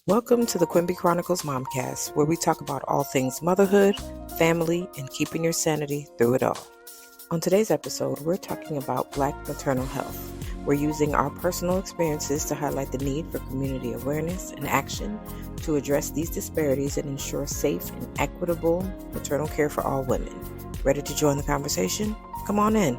Welcome to the Quimby Chronicles Momcast, where we talk about all things motherhood, family, and keeping your sanity through it all. On today's episode, we're talking about Black maternal health. We're using our personal experiences to highlight the need for community awareness and action to address these disparities and ensure safe and equitable maternal care for all women. Ready to join the conversation? Come on in.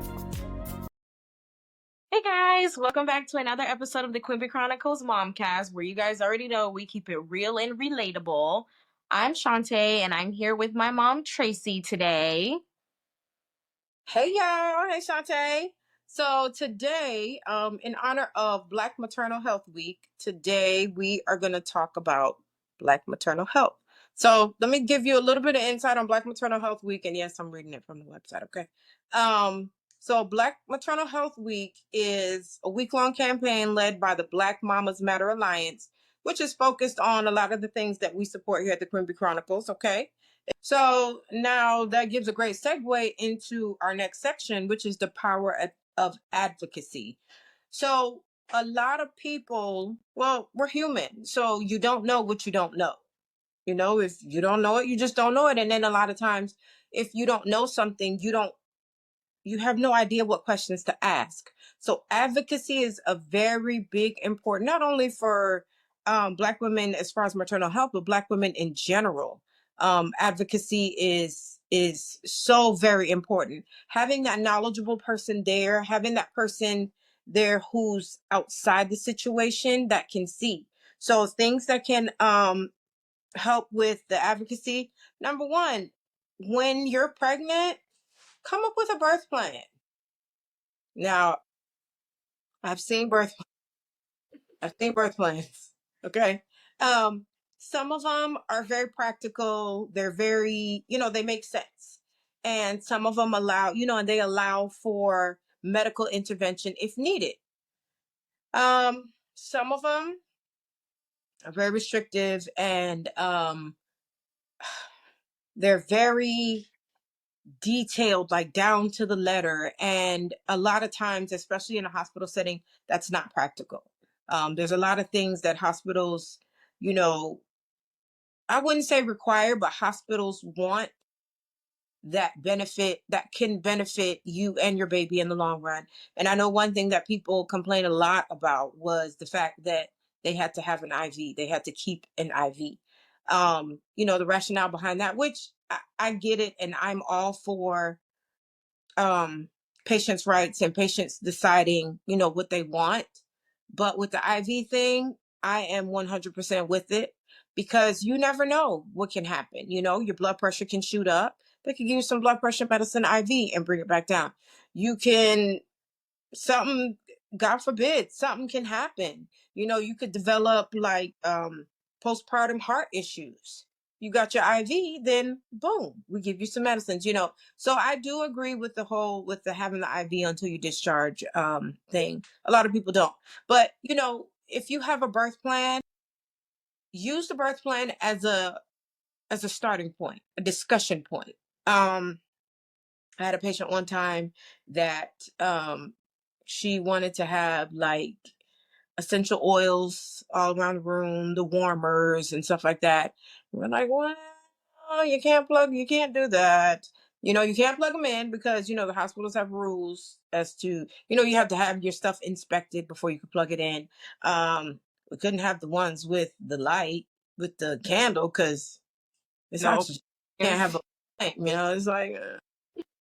Hey guys, welcome back to another episode of the Quimby Chronicles Momcast, where you guys already know we keep it real and relatable. I'm Shantae, and I'm here with my mom, Tracy, today. Hey y'all, hey Shantae. So today, in honor of Black Maternal Health Week, today we are going to talk about Black maternal health. So let me give you a little bit of insight on Black Maternal Health Week, and yes, I'm reading it from the website. Okay. So Black Maternal Health Week is a week-long campaign led by the Black Mamas Matter Alliance, which is focused on a lot of the things that we support here at the Quimby Chronicles. Okay. So now that gives a great segue into our next section, which is the power of advocacy. So a lot of people, well, we're human. So you don't know what you don't know. You know, if you don't know it, you just don't know it. And then a lot of times, if you don't know something, you have no idea what questions to ask. So advocacy is a very big important, not only for Black women as far as maternal health, but Black women in general. Advocacy is so very important. Having that knowledgeable person there, having that person there who's outside the situation that can see. So things that can help with the advocacy. Number one, when you're pregnant, come up with a birth plan. Now, I've seen birth I've seen birth plans. Okay. Um, some of them are very practical. They're very, they make sense. And some of them allow, and they allow for medical intervention if needed. Some of them are very restrictive and they're very detailed, like down to the letter. And a lot of times, especially in a hospital setting, that's not practical. There's a lot of things that hospitals, you know, I wouldn't say require, but hospitals want that can benefit you and your baby in the long run. And I know one thing that people complain a lot about was the fact that they had to have an IV, they had to keep an IV. The rationale behind that, which I get it, and I'm all for um patients' rights and patients deciding, what they want. But with the IV thing, I am 100% with it because you never know what can happen. Your blood pressure can shoot up. They can give you some blood pressure medicine IV and bring it back down. You can something, God forbid, something can happen. You could develop like postpartum heart issues. You got your IV, then boom, we give you some medicines. So I do agree with the having the IV until you discharge thing. A lot of people don't. But if you have a birth plan, use the birth plan as a starting point, a discussion point. I had a patient one time that she wanted to have like essential oils all around the room, the warmers and stuff like that. We're like, well, you can't do that. You can't plug them in because, the hospitals have rules as to, you have to have your stuff inspected before you can plug it in. We couldn't have the ones with the light, with the candle, because it's No. oxygen. You can't have a flame, it's like,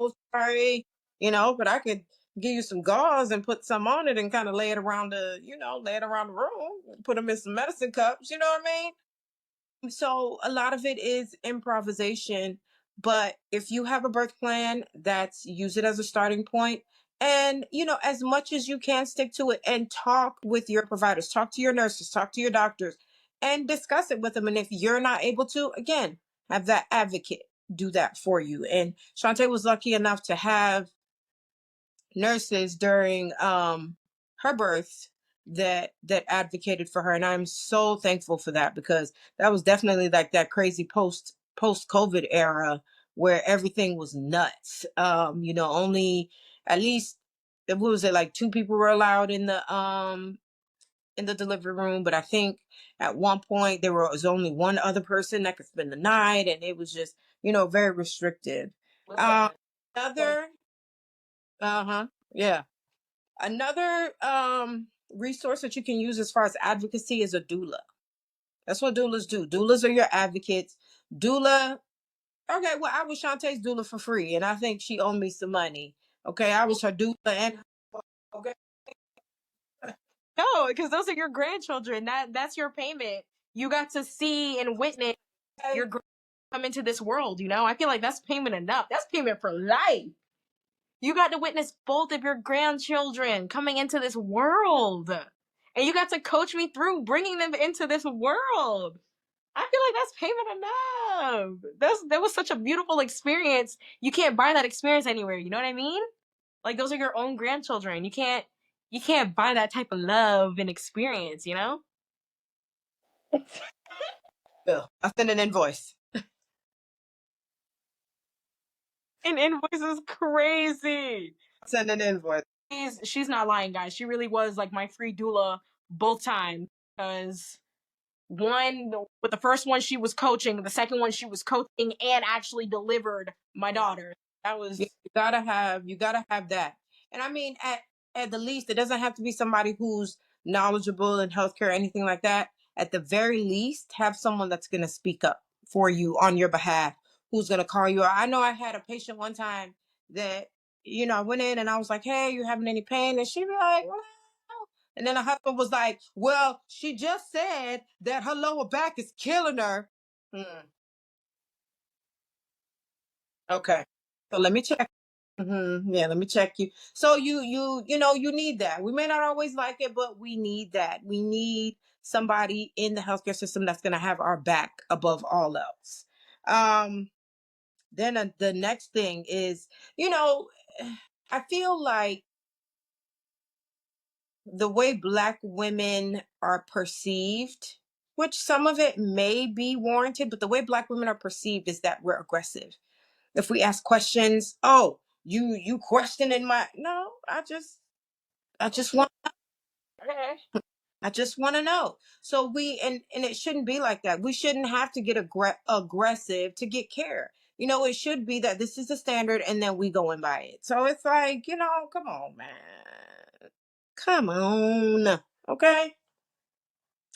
oh, sorry, but I could give you some gauze and put some on it and kind of lay it around the room, put them in some medicine cups, you know what I mean? So a lot of it is improvisation, but if you have a birth plan, use it as a starting point. And, as much as you can, stick to it and talk with your providers, talk to your nurses, talk to your doctors, and discuss it with them. And if you're not able to, again, have that advocate do that for you. And Shantae was lucky enough to have nurses during her birth that advocated for her, and I'm so thankful for that because that was definitely like that crazy post COVID era where everything was nuts. Only at least, what was it, like two people were allowed in in the delivery room, but I think at one point there was only one other person that could spend the night, and it was just, very restricted. Um, another, yeah, another resource that you can use as far as advocacy is a doula. That's what doulas do. Doulas are your advocates. Doula. Okay, well, I was Shantae's doula for free, and I think she owed me some money. Okay, I was her doula, and okay. No, because those are your grandchildren. That's your payment. You got to see and witness your come into this world. I feel like that's payment enough. That's payment for life. You got to witness both of your grandchildren coming into this world, and you got to coach me through bringing them into this world. I feel like that's payment enough. That was such a beautiful experience. You can't buy that experience anywhere. You know what I mean? Like those are your own grandchildren. You can't buy that type of love and experience. Bill, I send an invoice. An invoice is crazy. Send an invoice. She's not lying, guys. She really was like my free doula both times. Because with the first one she was coaching, the second one she was coaching and actually delivered my daughter. That was you gotta have that. And I mean, at the least, it doesn't have to be somebody who's knowledgeable in healthcare or anything like that. At the very least, have someone that's gonna speak up for you on your behalf, who's gonna call you out. I know I had a patient one time that, I went in and I was like, "Hey, you having any pain?" And she'd be like, "Well, no." And then the husband was like, "Well, she just said that her lower back is killing her." Hmm. Okay. So let me check. Yeah, let me check you. So you need that. We may not always like it, but we need that. We need somebody in the healthcare system that's going to have our back above all else. Um, then the next thing is, you know, I feel like the way Black women are perceived, which some of it may be warranted, but the way Black women are perceived is that we're aggressive. If we ask questions, oh, you questioning my no, I just want I just want to know. So and it shouldn't be like that. We shouldn't have to get aggressive to get care. It should be that this is the standard and then we go and buy it. So it's like, come on, man. Come on. Okay?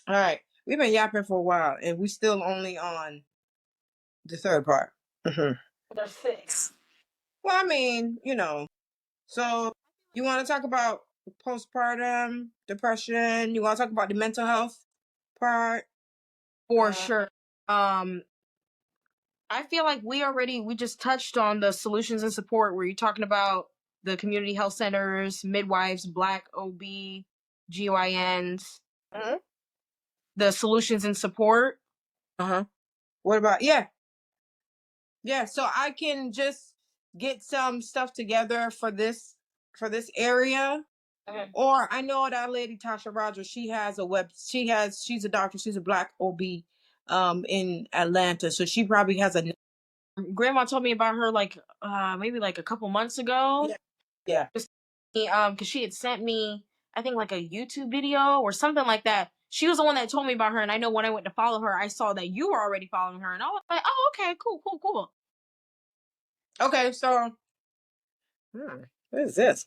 All right. We've been yapping for a while and we still only on the third part. the six. Well, I mean, so you want to talk about postpartum depression? You want to talk about the mental health part? For sure. I feel like we just touched on the solutions and support where you're talking about the community health centers, midwives, Black OB, GYNs, Uh-huh. the solutions and support. Uh-huh. What about yeah, so I can just get some stuff together for this area. Okay. Or I know that lady Tasha Rogers, she's a doctor, she's a Black OB in Atlanta. So she probably has a Grandma told me about her like maybe like a couple months ago. yeah. Because she had sent me, I think, like a YouTube video or something like that. She was the one that told me about her, and I know when I went to follow her, I saw that you were already following her, and I was like, oh, okay, cool, cool, cool. Okay, so what is this?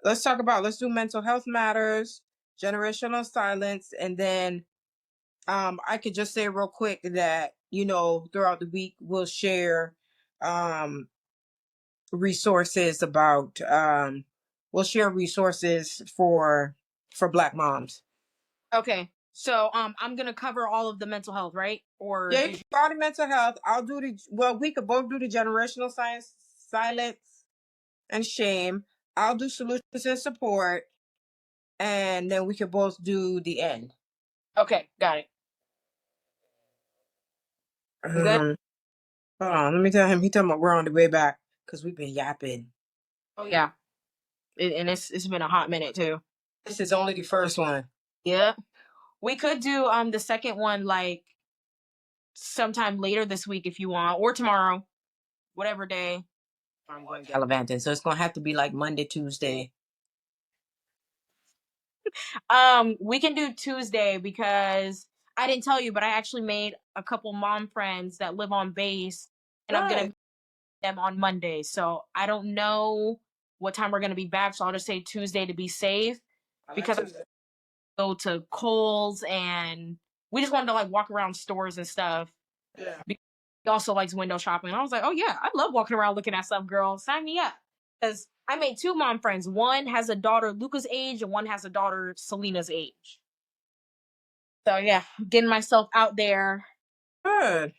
Let's do mental health matters, generational silence, and then I could just say real quick that, throughout the week we'll share resources about we'll share resources for Black moms. Okay, so I'm gonna cover all of the mental health, right? Or Yeah, you all the mental health. I'll do we could both do the generational silence and shame. I'll do solutions and support, and then we could both do the end. Okay, got it. You good? Hold on, let me tell him. He talking about we're on the way back because we've been yapping. Oh yeah, and it's been a hot minute too. This is only the first one. Yeah, we could do the second one like sometime later this week if you want, or tomorrow, whatever day. I'm going gallivanting, so it's gonna have to be like Monday, Tuesday. We can do Tuesday because I didn't tell you, but I actually made a couple mom friends that live on base, and I'm gonna Right. meet them on Monday. So I don't know what time we're gonna be back. So I'll just say Tuesday to be safe I like because I Tuesday. go to Kohl's and we just wanted to like walk around stores and stuff. Yeah. He also likes window shopping. And I was like, oh yeah, I love walking around looking at stuff, girl. Sign me up. Because I made two mom friends. One has a daughter Luca's age, and one has a daughter Selena's age. So yeah, getting myself out there. Good.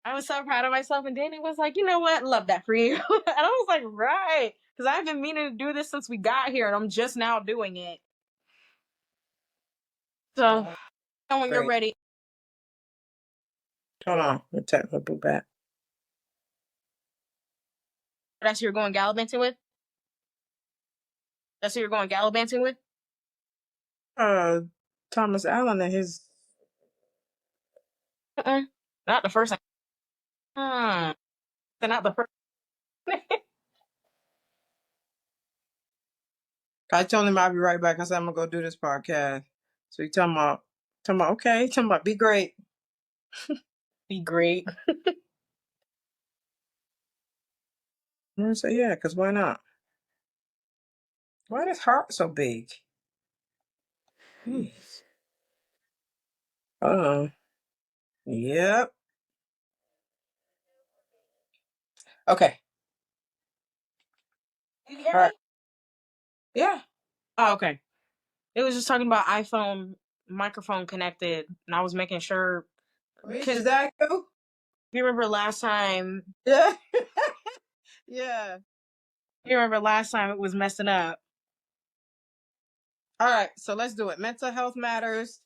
I was so proud of myself, and Danny was like, you know what? Love that for you. And I was like, right. Because I've been meaning to do this since we got here, and I'm just now doing it. So when you're Great. ready. Hold on. Let me tap my boot back. That's who you're going gallivanting with? That's who you're going gallivanting with? Uh, Thomas Allen and his. Uh-uh. Not the first time. So not the first. I told him I'll be right back. I said I'm gonna go do this podcast. So he talking about okay, talking about be great. Be great. And I said yeah, cause why not? Why is heart so big? Jeez. Oh. Yep. Okay. You All hear right. me? Yeah. Oh, okay. It was just talking about iPhone microphone connected, and I was making sure Is because that you? you remember last time. Yeah. Yeah. You remember last time it was messing up. All right. So let's do it. Mental health matters.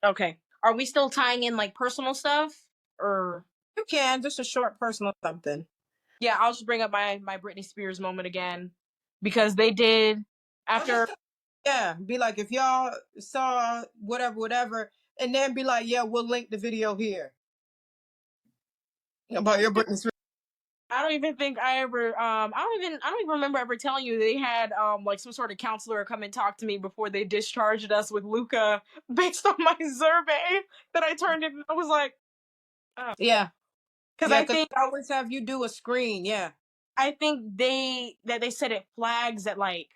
Okay. Are we still tying in like personal stuff, or You can just a short personal something. yeah? I'll just bring up my Britney Spears moment again because they did after. Yeah, be like if y'all saw whatever, and then be like, yeah, we'll link the video here about your Britney Spears. I don't even think I ever I don't even remember ever telling you they had like some sort of counselor come and talk to me before they discharged us with Luca based on my survey that I turned in. I was like, oh. Yeah, Because yeah, because they always have you do a screen. Yeah, I think they said it flags at like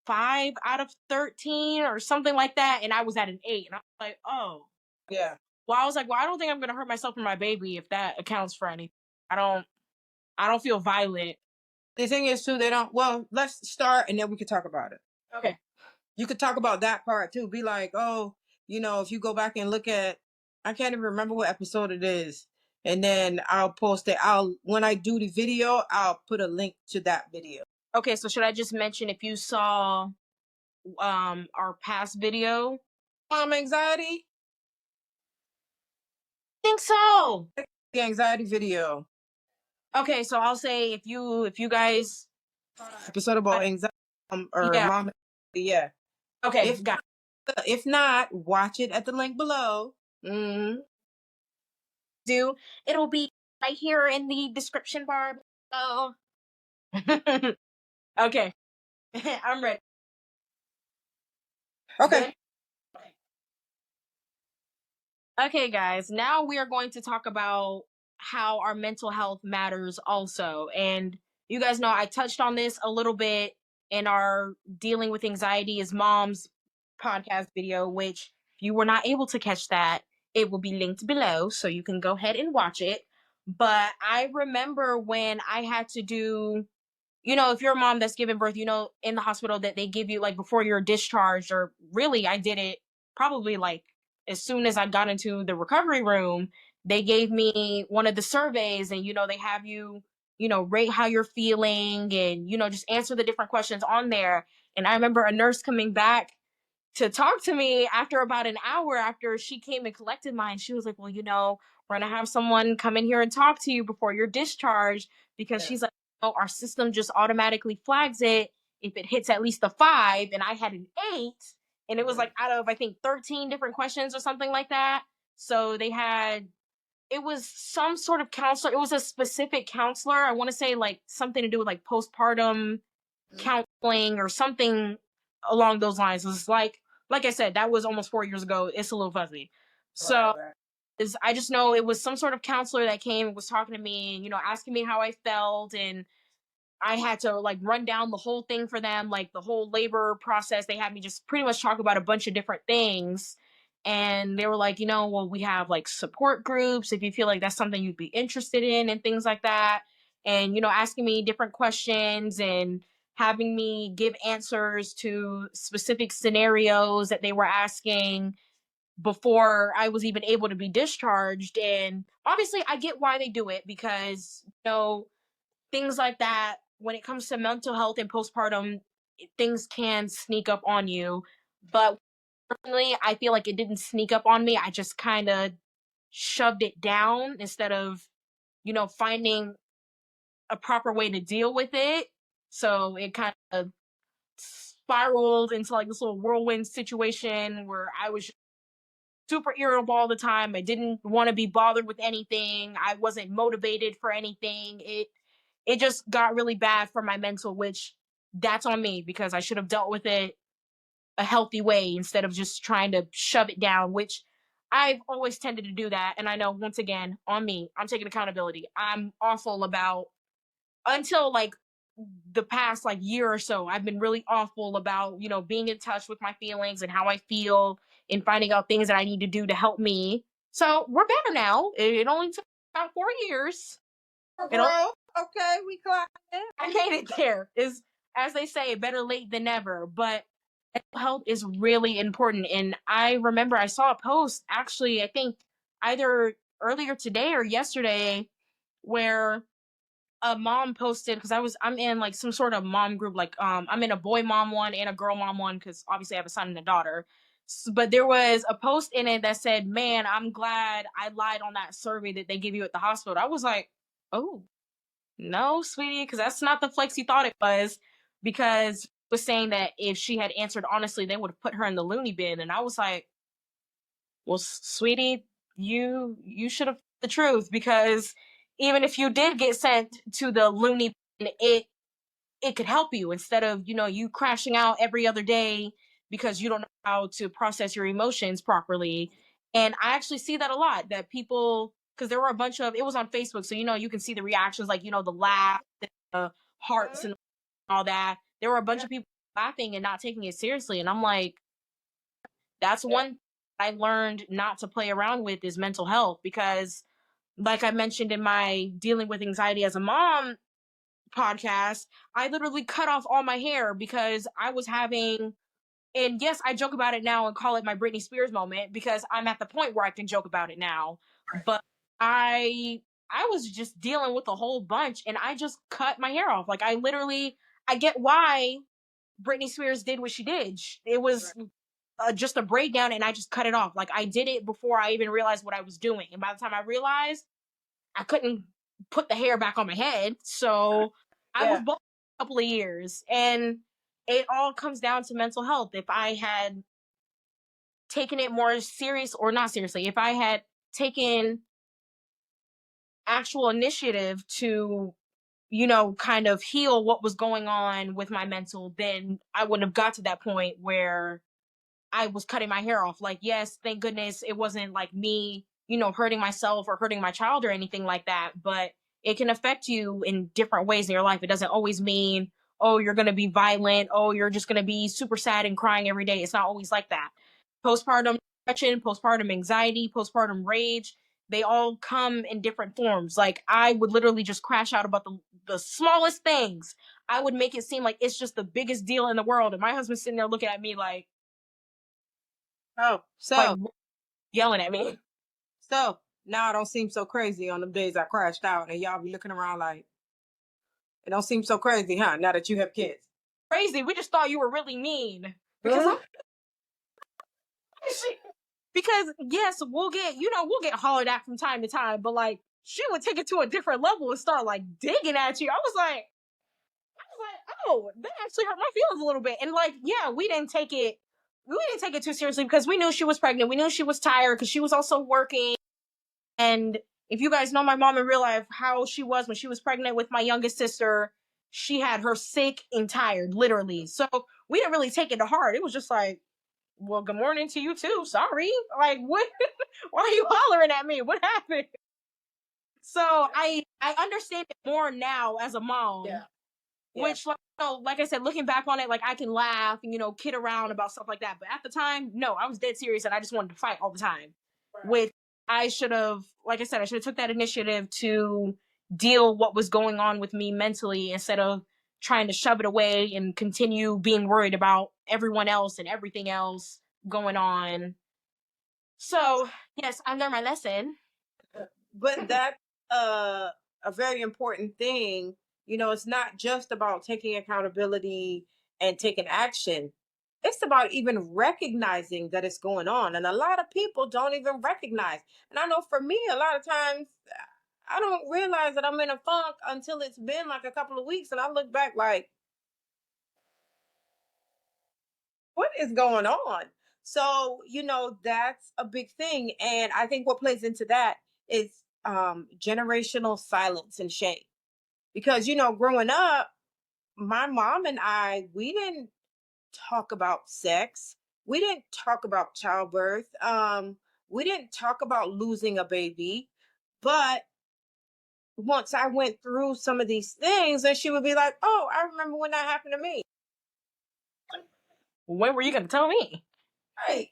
5 out of 13 or something like that, and I was at an 8, and I was like, oh. yeah. Well, I was like, well, I don't think I'm gonna hurt myself or my baby if that accounts for anything. I don't feel violent. The thing is too, they don't. Well, let's start, and then we can talk about it. Okay. You could talk about that part too. Be like, oh, if you go back and look at, I can't even remember what episode it is, and then I'll post it. When I do the video, I'll put a link to that video. Okay, so should I just mention if you saw our past video? Anxiety. I think so. The anxiety video. Okay, so I'll say if you guys Episode about anxiety or yeah. mom. Yeah. Okay, If got it. if not, watch it at the link below. Mm-hmm. It'll be right here in the description bar. Oh. Okay. I'm ready. Okay. Okay, guys, now we are going to talk about how our mental health matters also. And you guys know I touched on this a little bit in our Dealing with Anxiety as Moms podcast video, which if you were not able to catch that, it will be linked below so you can go ahead and watch it. But I remember when I had to do, if you're a mom that's giving birth, in the hospital that they give you like before you're discharged, or really, I did it probably like as soon as I got into the recovery room, they gave me one of the surveys and, they have you, rate how you're feeling and, just answer the different questions on there. And I remember a nurse coming back to talk to me after about an hour after she came and collected mine. She was like, well, we're going to have someone come in here and talk to you before you're discharged because she's like, our system just automatically flags it if it hits at least a 5. And I had an 8. And it was like out of, I think, 13 different questions or something like that. So it was some sort of counselor. It was a specific counselor. I want to say like something to do with like postpartum counseling or something along those lines. It's like I said, that was almost 4 years ago. It's a little fuzzy. So Right. I just know it was some sort of counselor that came and was talking to me and, asking me how I felt. And I had to like run down the whole thing for them, like the whole labor process. They had me just pretty much talk about a bunch of different things. And they were like, well, we have like support groups if you feel like that's something you'd be interested in and things like that. And, asking me different questions and having me give answers to specific scenarios that they were asking before I was even able to be discharged. And obviously, I get why they do it because, things like that, when it comes to mental health and postpartum, things can sneak up on you. But personally, I feel like it didn't sneak up on me. I just kind of shoved it down instead of, finding a proper way to deal with it. So it kind of spiraled into like this little whirlwind situation where I was super irritable all the time. I didn't want to be bothered with anything. I wasn't motivated for anything. It just got really bad for my mental, which that's on me because I should have dealt with it a healthy way instead of just trying to shove it down, which I've always tended to do that. And I know once again, on me, I'm taking accountability. I'm awful about until like the past like year or so, I've been really awful about, being in touch with my feelings and how I feel and finding out things that I need to do to help me. So we're better now. It only took about 4 years. It only, Bro, okay, we clocked it. I made it there. Is as they say, better late than never. But mental health is really important. And I remember I saw a post actually, I think either earlier today or yesterday, where a mom posted because I'm in like some sort of mom group, like I'm in a boy mom one and a girl mom one because obviously I have a son and a daughter. But there was a post in it that said, "Man, I'm glad I lied on that survey that they give you at the hospital." I was like, "Oh no, sweetie," because that's not the flex you thought it was. Because it was saying that if she had answered honestly, they would have put her in the loony bin, and I was like, "Well, sweetie, you should have the truth because even if you did get sent to the loony bin, it could help you instead of you crashing out every other day because you don't know how to process your emotions properly." And I actually see that a lot, that people, because there were a bunch of, it was on Facebook, so you can see the reactions, like the laugh, the hearts, and all that. There were a bunch of people laughing and not taking it seriously, and I'm like, that's one I learned not to play around with is mental health because, like I mentioned in my dealing with anxiety as a mom podcast, I literally cut off all my hair because I was having, and yes, I joke about it now and call it my Britney Spears moment because I'm at the point where I can joke about it now. But I was just dealing with a whole bunch and I just cut my hair off. Like I get why Britney Spears did what she did. It was just a breakdown and I just cut it off. Like I did it before I even realized what I was doing. And by the time I realized, I couldn't put the hair back on my head. So I was bald for a couple of years. And it all comes down to mental health. If I had taken it more serious or not seriously, if I had taken actual initiative to, kind of heal what was going on with my mental, then I wouldn't have got to that point where I was cutting my hair off. Like, yes, thank goodness it wasn't like me, hurting myself or hurting my child or anything like that. But it can affect you in different ways in your life. It doesn't always mean, oh, you're going to be violent. Oh, you're just going to be super sad and crying every day. It's not always like that. Postpartum depression, postpartum anxiety, postpartum rage, they all come in different forms. Like, I would literally just crash out about the smallest things. I would make it seem like it's just the biggest deal in the world. And my husband's sitting there looking at me like, Oh, like so yelling at me. so now I don't seem so crazy on them days I crashed out, and y'all be looking around like it don't seem so crazy, huh? Now that you have kids. Crazy. We just thought you were really mean. Because because yes, we'll get hollered at from time to time, but like she would take it to a different level and start like digging at you. I was like, oh, that actually hurt my feelings a little bit. And like, yeah, we didn't take it too seriously because we knew she was pregnant. We knew she was tired because she was also working. And if you guys know my mom in real life, how she was when she was pregnant with my youngest sister, she had her sick and tired, literally. So we didn't really take it to heart. It was just like, well, good morning to you too. Sorry. Like, what? Why are you hollering at me? What happened? So I understand it more now as a mom. Yeah. Which, like, like I said, looking back on it, like, I can laugh and, kid around about stuff like that. But at the time, no, I was dead serious and I just wanted to fight all the time. Right. Which I should have, like I said, I should have took that initiative to deal what was going on with me mentally instead of trying to shove it away and continue being worried about everyone else and everything else going on. So, yes, I learned my lesson. But that's a very important thing. It's not just about taking accountability and taking action. It's about even recognizing that it's going on. And a lot of people don't even recognize. And I know for me, a lot of times I don't realize that I'm in a funk until it's been like a couple of weeks. And I look back like, what is going on? So, that's a big thing. And I think what plays into that is generational silence and shame. Because, growing up, my mom and we didn't talk about sex. We didn't talk about childbirth. We didn't talk about losing a baby. But once I went through some of these things, and she would be like, oh, I remember when that happened to me. When were you going to tell me? Right.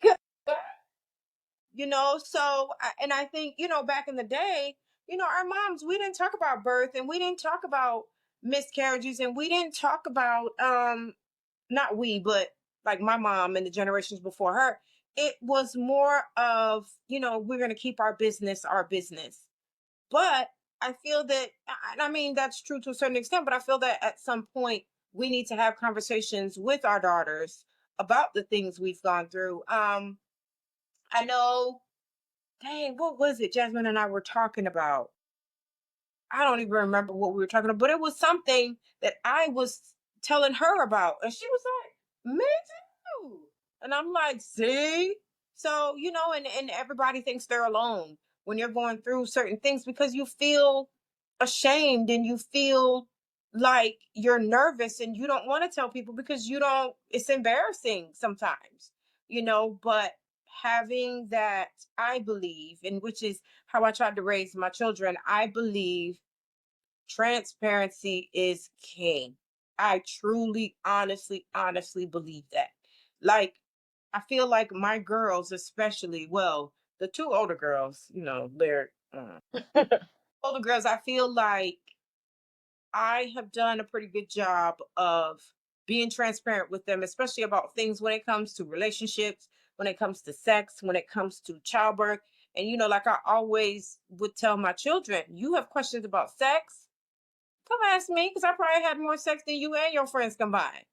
So and I think, back in the day, our moms, we didn't talk about birth, and we didn't talk about miscarriages, and we didn't talk about not we, but like my mom and the generations before her. It was more of, we're going to keep our business our business. But I feel that, and I mean, that's true to a certain extent, but I feel that at some point we need to have conversations with our daughters about the things we've gone through. I know, dang, what was it Jasmine and I were talking about? I don't even remember what we were talking about, but it was something that I was telling her about. And she was like, me too. And I'm like, see? So, and everybody thinks they're alone when you're going through certain things because you feel ashamed and you feel like you're nervous and you don't want to tell people because it's embarrassing sometimes, but having that, I believe, and which is how I tried to raise my children, I believe transparency is king. I truly, honestly believe that. Like, I feel like my girls, especially, well, the two older girls, they're older girls, I feel like I have done a pretty good job of being transparent with them, especially about things when it comes to relationships, when it comes to sex, when it comes to childbirth. And, like I always would tell my children, you have questions about sex? Come ask me, because I probably had more sex than you and your friends combined.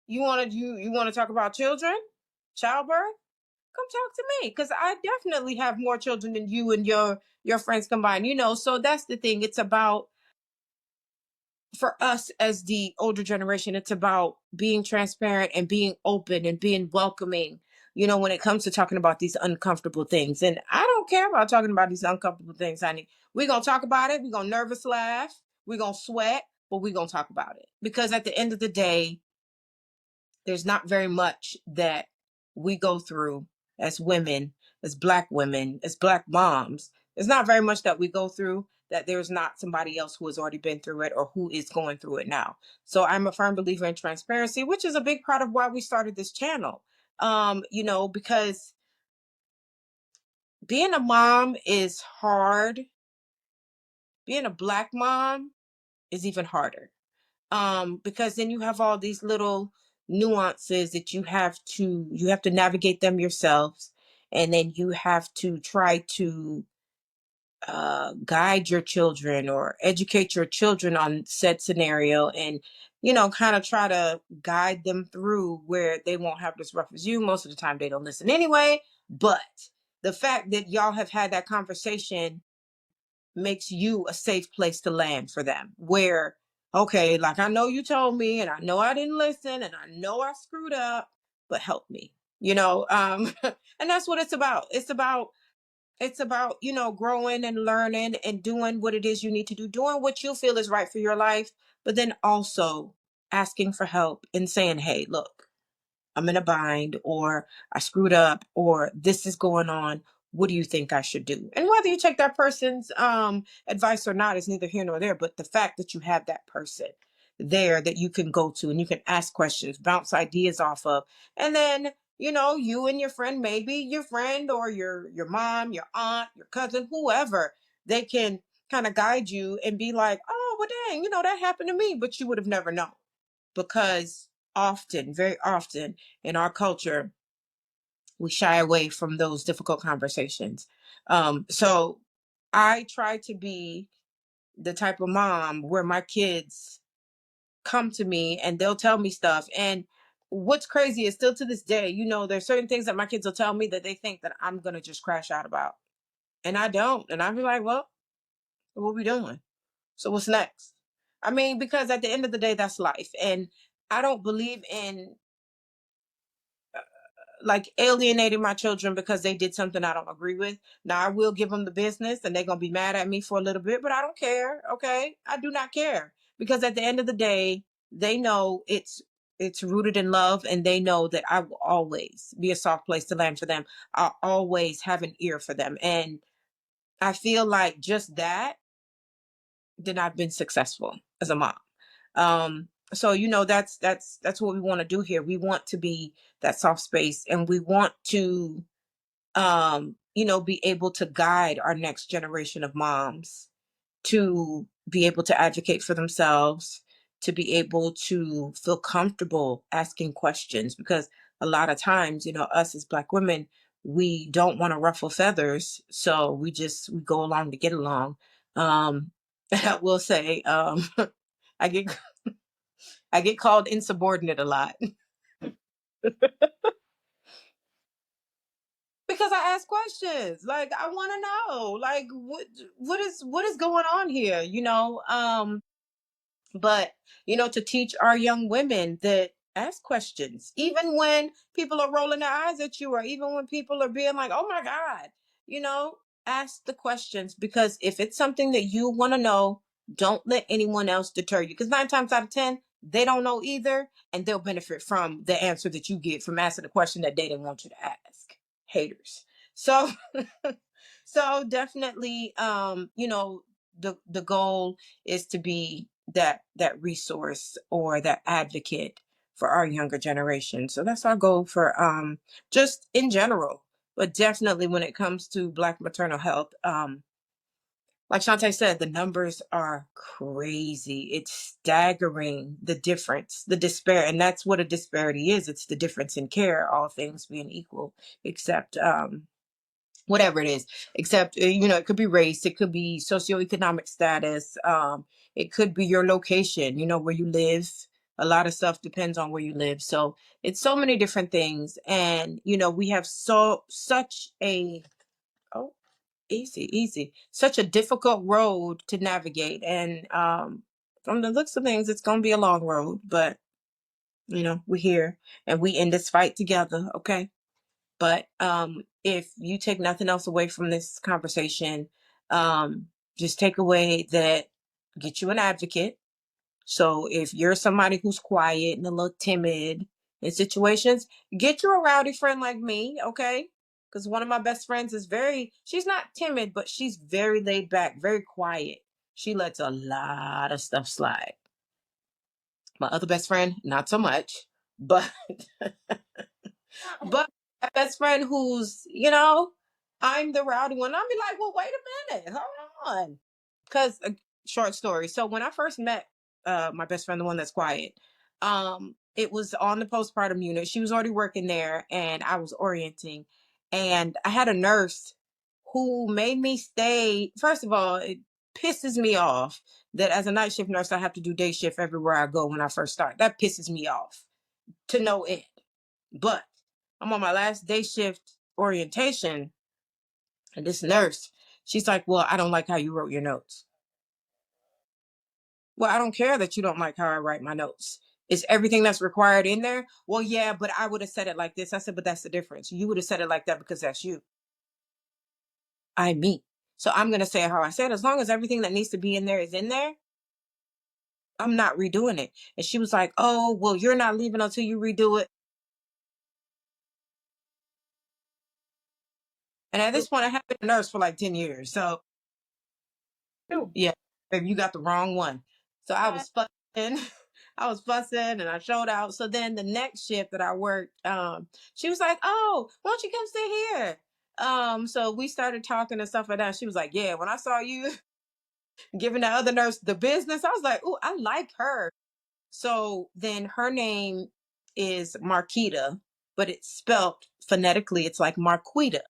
You want to talk about children, childbirth? Come talk to me, because I definitely have more children than you and your friends combined. So that's the thing. It's about, for us as the older generation, it's about being transparent and being open and being welcoming. When it comes to talking about these uncomfortable things, and I don't care about talking about these uncomfortable things, honey. We're gonna talk about it. We're gonna nervous laugh. We're gonna sweat, but we're gonna talk about it because at the end of the day, there's not very much that we go through as women, as Black women, as Black moms. There's not very much that we go through that there's not somebody else who has already been through it or who is going through it now. So I'm a firm believer in transparency, which is a big part of why we started this channel. Because being a mom is hard. Being a Black mom is even harder. Because then you have all these little nuances that you have to navigate them yourselves, and then you have to try to guide your children or educate your children on said scenario, and kind of try to guide them through where they won't have as rough as you. Most of the time they don't listen anyway, but the fact that y'all have had that conversation makes you a safe place to land for them, where, okay, like, I know you told me and I know I didn't listen and I know I screwed up, but help me, and that's what it's about growing and learning and doing what it is you need to do, doing what you feel is right for your life, but then also asking for help and saying, hey, look, I'm in a bind, or I screwed up, or this is going on. What do you think I should do? And whether you take that person's advice or not is neither here nor there. But the fact that you have that person there that you can go to and you can ask questions, bounce ideas off of, and then you and your friend, maybe your friend or your mom, your aunt, your cousin, whoever, they can kind of guide you and be like, oh, well, dang, that happened to me, but you would have never known, because often, very often in our culture, we shy away from those difficult conversations. So I try to be the type of mom where my kids come to me and they'll tell me stuff. And what's crazy is, still to this day, there's certain things that my kids will tell me that they think that I'm going to just crash out about. And I don't. And I'll be like, well, what are we doing? So what's next? I mean, because at the end of the day, that's life. And I don't believe in like alienating my children because they did something I don't agree with. Now I will give them the business and they're going to be mad at me for a little bit, but I don't care. Okay. I do not care, because at the end of the day, they know it's rooted in love, and they know that I will always be a soft place to land for them. I'll always have an ear for them. And I feel like just that, then I've been successful as a mom. So that's what we want to do here. We want to be that soft space, and we want to be able to guide our next generation of moms to be able to advocate for themselves, to be able to feel comfortable asking questions, because a lot of times, us as Black women, we don't want to ruffle feathers, so we go along to get along. I will say, I get I get called insubordinate a lot because I ask questions. Like, I want to know, like, what is going on here, but to teach our young women that ask questions, even when people are rolling their eyes at you, or even when people are being like, oh my God, you know ask the questions, because if it's something that you want to know, don't let anyone else deter you, because 9 times out of 10 they don't know either, and they'll benefit from the answer that you get from asking the question that they didn't want you to ask. Haters. So so definitely, the goal is to be that resource or that advocate for our younger generation. So that's our goal for just in general, but definitely when it comes to Black maternal health. Like Shantae said, the numbers are crazy. It's staggering, the difference, the despair, and that's what a disparity is. It's the difference in care, all things being equal, except whatever it is, except it could be race, it could be socioeconomic status, it could be your location, where you live. A lot of stuff depends on where you live, so it's so many different things. And we have such a oh easy such a difficult road to navigate. And from the looks of things, it's going to be a long road, but we're here and we in this fight together. Okay. But if you take nothing else away from this conversation, just take away that get you an advocate. So if you're somebody who's quiet and a little timid in situations, get you a rowdy friend like me, okay? Because one of my best friends she's not timid, but she's very laid back, very quiet. She lets a lot of stuff slide. My other best friend, not so much, but But my best friend who's, I'm the rowdy one. I'll be like, well, wait a minute, hold on. Because short story. So when I first met my best friend, the one that's quiet, it was on the postpartum unit. She was already working there and I was orienting. And I had a nurse who made me stay. First of all, it pisses me off that as a night shift nurse, I have to do day shift everywhere I go when I first start. That pisses me off to no end. But I'm on my last day shift orientation, and this nurse, she's like, well, I don't like how you wrote your notes. Well, I don't care that you don't like how I write my notes. Is everything that's required in there? Well, yeah, but I would have said it like this. I said, but that's the difference. You would have said it like that because that's you. I'm me. So I'm going to say it how I said. As long as everything that needs to be in there is in there, I'm not redoing it. And she was like, oh, well, you're not leaving until you redo it. And at this point, I have been a nurse for like 10 years. So, yeah, baby, you got the wrong one. So I was fussing. I was fussing and I showed out. So then the next shift that I worked, she was like, oh, why don't you come sit here? So we started talking and stuff like that. She was like, yeah, when I saw you giving the other nurse the business, I was like, oh, I like her. So then her name is Marquita, but it's spelled phonetically. It's like Marquita.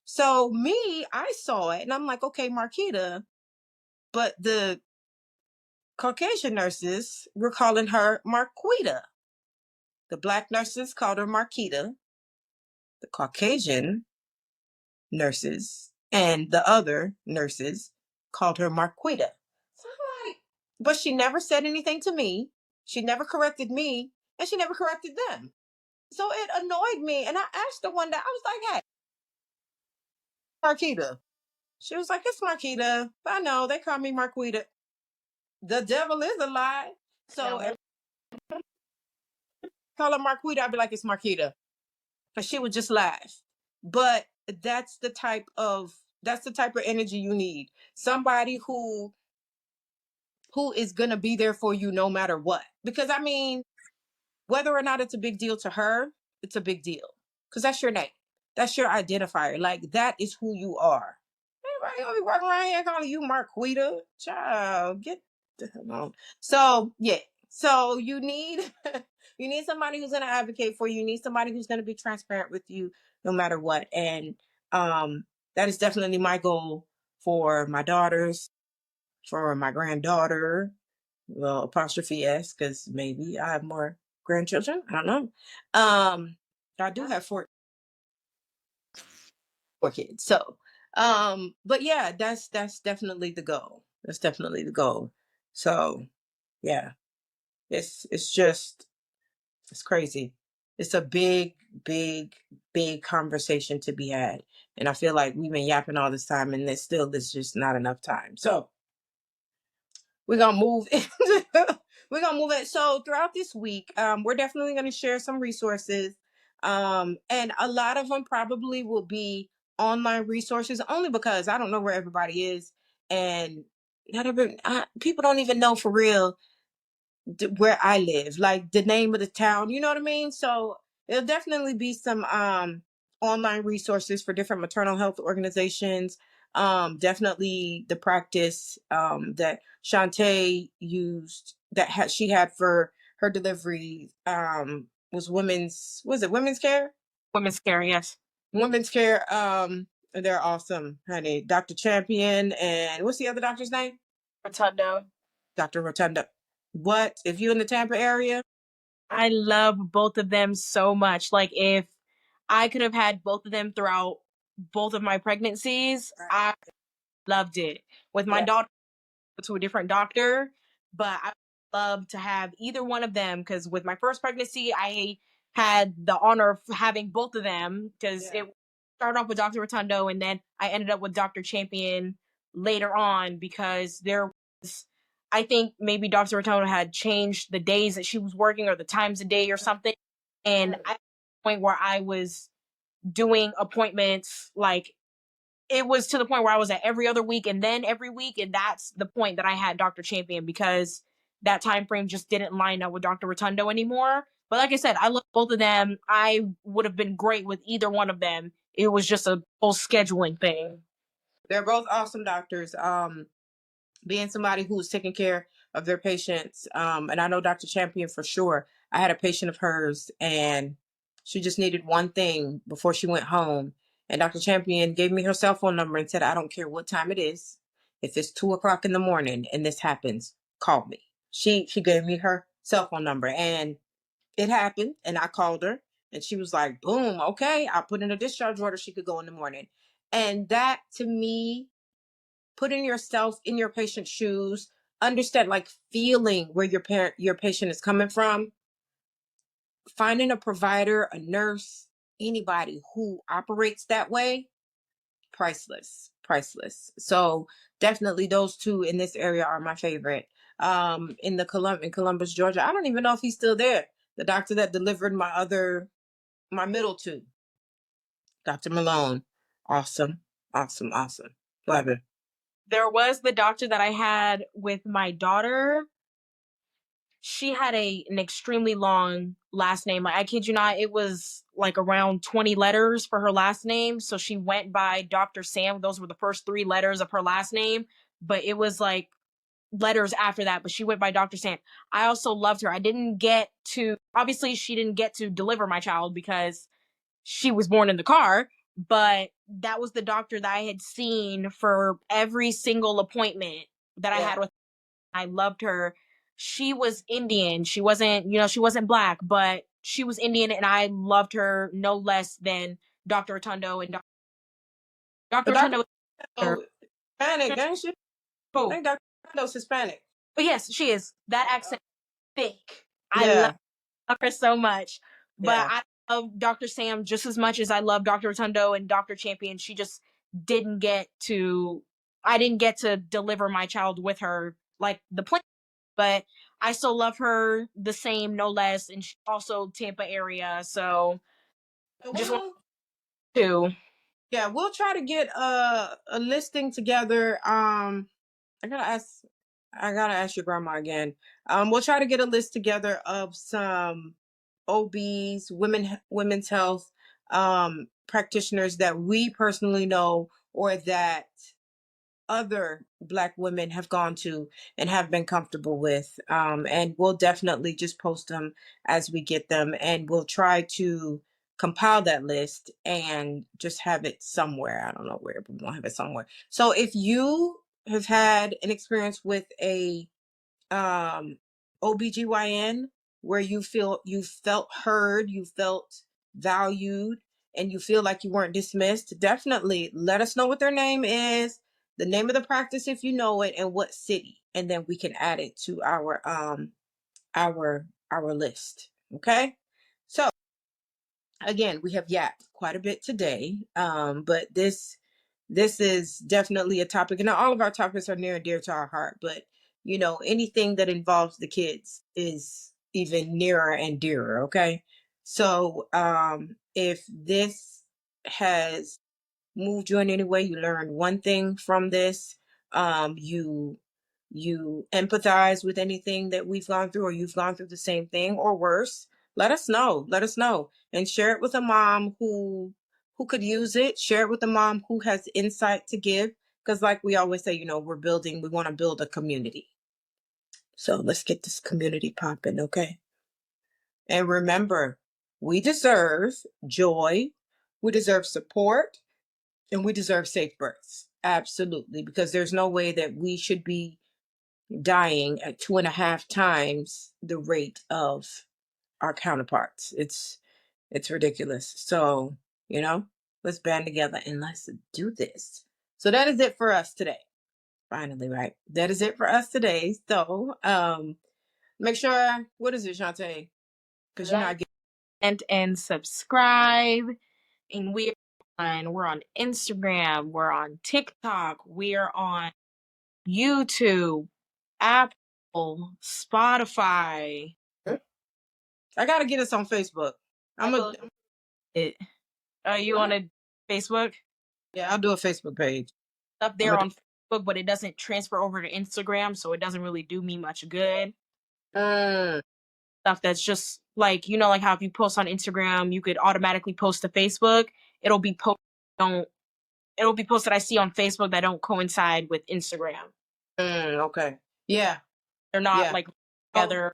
So me, I saw it and I'm like, okay, Marquita. But the Caucasian nurses were calling her Marquita. The Black nurses called her Marquita. The Caucasian nurses and the other nurses called her Marquita. So I'm like, but she never said anything to me. She never corrected me and she never corrected them. So it annoyed me. And I asked her one day, I was like, hey, Marquita. She was like, it's Marquita. I know, they call me Marquita. The devil is a lie. So if I call her Marquita, I'd be like, it's Marquita. And she would just laugh. But that's the type of energy you need. Somebody who is gonna be there for you no matter what. Because I mean, whether or not it's a big deal to her, it's a big deal. Because that's your name. That's your identifier. Like that is who you are. Everybody gonna be walking around here calling you Marquita. Child, get the hell on. So yeah. So you need you need somebody who's gonna advocate for you. You need somebody who's gonna be transparent with you no matter what. And um that is definitely my goal for my daughters, for my granddaughter. Well, apostrophe S, because maybe I have more grandchildren. I don't know. I do have four kids. So, but yeah, that's definitely the goal. That's definitely the goal. So, yeah, it's just it's crazy. It's a big, big, big conversation to be had, and I feel like we've been yapping all this time, and there's just not enough time. So we're gonna move we're gonna move it. So throughout this week, we're definitely gonna share some resources. And a lot of them probably will be online resources only because I don't know where everybody is. And people don't even know for real where I live, like the name of the town, you know what I mean? So it'll definitely be some online resources for different maternal health organizations. Definitely the practice that Shantae used she had for her delivery was it women's care? Women's care, yes. Women's care. They're awesome, honey. Dr. Champion and what's the other doctor's name? Rotundo. Dr. Rotunda. What if you in the Tampa area? I love both of them so much. Like if I could have had both of them throughout both of my pregnancies, I loved it. With my Yeah. daughter, to a different doctor, but I love to have either one of them because with my first pregnancy, I had the honor of having both of them because Yeah. it started off with Dr. Rotundo and then I ended up with Dr. Champion later on because there was, I think maybe Dr. Rotundo had changed the days that she was working or the times of day or something. And at the point where I was doing appointments like it was to the point where I was at every other week and then every week, and that's the point that I had Dr. Champion because that time frame just didn't line up with Dr. Rotundo anymore. But like I said, I love both of them. I would have been great with either one of them. It was just a whole scheduling thing. They're both awesome doctors. Being somebody who's taking care of their patients, and I know Dr. Champion for sure. I had a patient of hers, and she just needed one thing before she went home. And Dr. Champion gave me her cell phone number and said, "I don't care what time it is. If it's 2 o'clock in the morning and this happens, call me." She gave me her cell phone number, and it happened. And I called her, and she was like, "Boom, okay." I put in a discharge order. She could go in the morning, and that to me, putting yourself in your patient's shoes, understand like feeling where your patient is coming from, finding a provider, a nurse, anybody who operates that way, priceless, priceless. So definitely those two in this area are my favorite. in in Columbus, Georgia. I don't even know if he's still there. The doctor that delivered my middle two, Dr. Malone. Awesome, awesome, awesome. Love it. There was the doctor that I had with my daughter. She had an extremely long last name. Like, I kid you not, it was like around 20 letters for her last name. So she went by Dr. Sam. Those were the first 3 letters of her last name, but it was like letters after that, but she went by Dr. Sam. I also loved her. I didn't get to, obviously, she didn't get to deliver my child because she was born in the car, but that was the doctor that I had seen for every single appointment that I had with her. I loved her. She was Indian. She wasn't, she wasn't black, but she was Indian, and I loved her no less than Dr. Rotundo and Dr. But Dr. Rotundo. Oh, Hispanic, ain't she? I Oh, think Dr. Rondo's Hispanic. but yes, she is. That accent, thick. I Yeah, love her so much. But yeah. I love Dr. Sam just as much as I love Dr. Rotundo and Dr. Champion. She just didn't get to, I didn't get to deliver my child with her like the plan, but I still love her the same, no less. And she's also Tampa area. So So just want we'll, to. yeah, we'll try to get a listing together. I gotta ask. I gotta ask your grandma again. We'll try to get a list together of some OBs, women's health practitioners that we personally know or that other Black women have gone to and have been comfortable with. And we'll definitely just post them as we get them, and we'll try to compile that list and just have it somewhere. I don't know where, but we'll have it somewhere. So if you have had an experience with a OBGYN where you felt heard, you felt valued, and you feel like you weren't dismissed, definitely let us know what their name is, the name of the practice if you know it, and what city, and then we can add it to our list. Okay? So again, we have yapped quite a bit today, but this is definitely a topic, and all of our topics are near and dear to our heart. But anything that involves the kids is even nearer and dearer. Okay, so if this has moved you in any way, you learned one thing from this, you empathize with anything that we've gone through, or you've gone through the same thing or worse, let us know, and share it with a mom who could use it. Share it with a mom who has insight to give, because like we always say, we want to build a community. So let's get this community popping. Okay, and remember, we deserve joy, we deserve support, and we deserve safe births. Absolutely. Because there's no way that we should be dying at 2.5 times the rate of our counterparts. It's ridiculous. So, let's band together and let's do this. So that is it for us today. Finally, right? That is it for us today. So make sure, what is it, Shantae? Because you're not Like and subscribe. And we're on Instagram, we're on TikTok, we're on YouTube, Apple, Spotify. I gotta get us on Facebook. It. You on a Facebook? Yeah, I'll do a Facebook page. Up there on Facebook, but it doesn't transfer over to Instagram, so it doesn't really do me much good. Stuff that's just like, like how if you post on Instagram, you could automatically post to Facebook. It'll be it'll be posts that I see on Facebook that don't coincide with Instagram. Okay. Yeah. They're not like together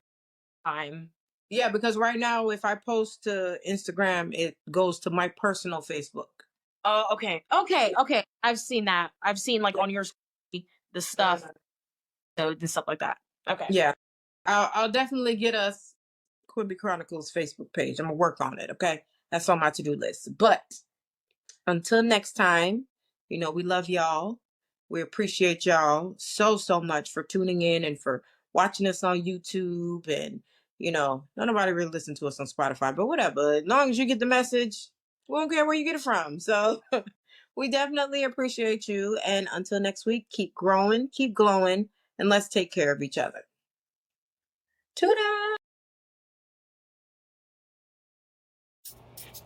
time. Yeah, because right now, if I post to Instagram, it goes to my personal Facebook. Oh, okay. I've seen that. I've seen like on your the stuff, so the stuff like that. Okay. Yeah, I'll definitely get us Quimby Chronicles Facebook page. I'm gonna work on it. Okay, that's on my to-do list. But until next time, we love y'all. We appreciate y'all so much for tuning in and for watching us on YouTube. And not nobody really listen to us on Spotify, but whatever. As long as you get the message, we don't care where you get it from. So we definitely appreciate you. And until next week, keep growing, keep glowing, and let's take care of each other. Tuna.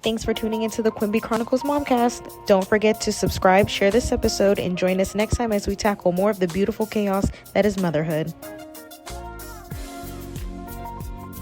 Thanks for tuning into the Quimby Chronicles Momcast. Don't forget to subscribe, share this episode, and join us next time as we tackle more of the beautiful chaos that is motherhood.